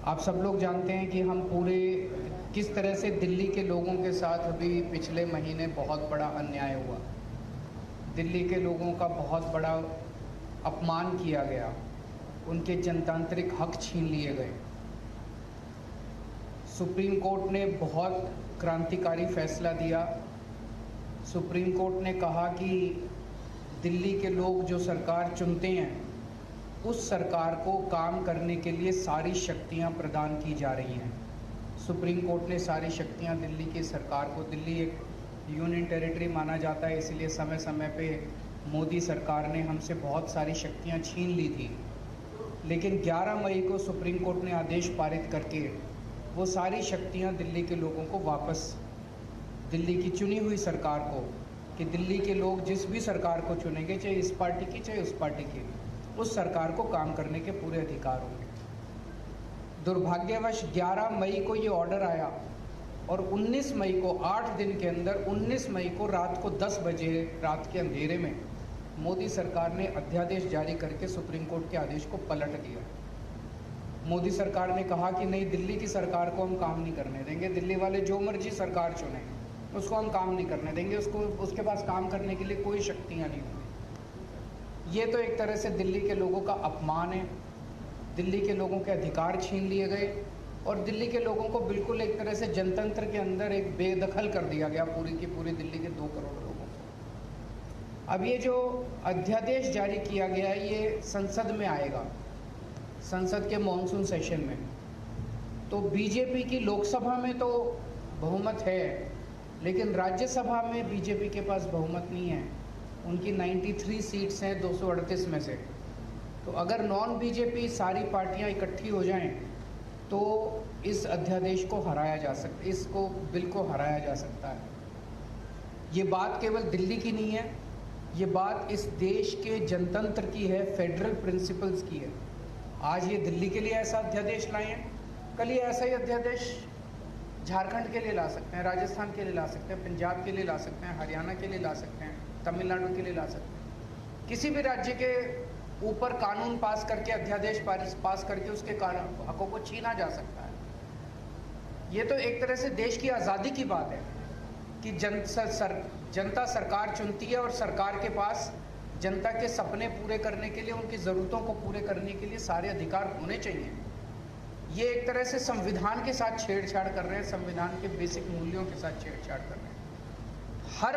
आप सब लोग जानते हैं कि हम पूरे किस तरह से दिल्ली के लोगों के साथ अभी पिछले महीने बहुत बड़ा अन्याय हुआ। दिल्ली के लोगों का बहुत बड़ा अपमान किया गया, उनके जनतांत्रिक हक छीन लिए गए। सुप्रीम कोर्ट ने बहुत क्रांतिकारी फैसला दिया। सुप्रीम कोर्ट ने कहा कि दिल्ली के लोग जो सरकार चुनते हैं उस सरकार को काम करने के लिए सारी शक्तियां प्रदान की जा रही हैं। सुप्रीम कोर्ट ने सारी शक्तियां दिल्ली की सरकार को, दिल्ली एक यूनियन टेरिटरी माना जाता है, इसलिए समय समय पे मोदी सरकार ने हमसे बहुत सारी शक्तियां छीन ली थी। लेकिन 11 मई को सुप्रीम कोर्ट ने आदेश पारित करके वो सारी शक्तियां दिल्ली के लोगों को वापस, दिल्ली की चुनी हुई सरकार को, कि दिल्ली के लोग जिस भी सरकार को चुनेंगे, चाहे इस पार्टी की चाहे उस पार्टी की, उस सरकार को काम करने के पूरे अधिकार होंगे। दुर्भाग्यवश 11 मई को ये ऑर्डर आया और 19 मई को, 8 दिन के अंदर 19 मई को रात को 10 बजे, रात के अंधेरे में मोदी सरकार ने अध्यादेश जारी करके सुप्रीम कोर्ट के आदेश को पलट दिया। मोदी सरकार ने कहा कि नहीं, दिल्ली की सरकार को हम काम नहीं करने देंगे, दिल्ली वाले जो मर्जी सरकार चुने उसको हम काम नहीं करने देंगे, उसको, उसके पास काम करने के लिए कोई शक्तियाँ नहीं होंगी। ये तो एक तरह से दिल्ली के लोगों का अपमान है। दिल्ली के लोगों के अधिकार छीन लिए गए और दिल्ली के लोगों को बिल्कुल एक तरह से जनतंत्र के अंदर एक बेदखल कर दिया गया, पूरी की पूरी दिल्ली के 2 करोड़ लोगों को। अब ये जो अध्यादेश जारी किया गया है ये संसद में आएगा, संसद के मॉनसून सेशन में। तो बीजेपी की लोकसभा में तो बहुमत है, लेकिन राज्यसभा में बीजेपी के पास बहुमत नहीं है। उनकी 93 सीट्स हैं 238 में से। तो अगर नॉन बीजेपी सारी पार्टियां इकट्ठी हो जाएं तो इस अध्यादेश को हराया जा सकता है, इसको बिल को हराया जा सकता है। ये बात केवल दिल्ली की नहीं है, ये बात इस देश के जनतंत्र की है, फेडरल प्रिंसिपल्स की है। आज ये दिल्ली के लिए ऐसा अध्यादेश लाए हैं, कल ये ऐसा ही अध्यादेश झारखंड के लिए ला सकते हैं, राजस्थान के लिए ला सकते हैं, पंजाब के लिए ला सकते हैं, हरियाणा के लिए ला सकते हैं, तमिलनाडु के लिए ला सकते हैं। किसी भी राज्य के ऊपर कानून पास करके, अध्यादेश पास करके उसके हकों को छीना जा सकता है। ये तो एक तरह से देश की आज़ादी की बात है कि जनता सरकार चुनती है और सरकार के पास जनता के सपने पूरे करने के लिए, उनकी ज़रूरतों को पूरे करने के लिए सारे अधिकार होने चाहिए। ये एक तरह से संविधान के साथ छेड़छाड़ कर रहे हैं, संविधान के बेसिक मूल्यों के साथ छेड़छाड़ कर रहे हैं।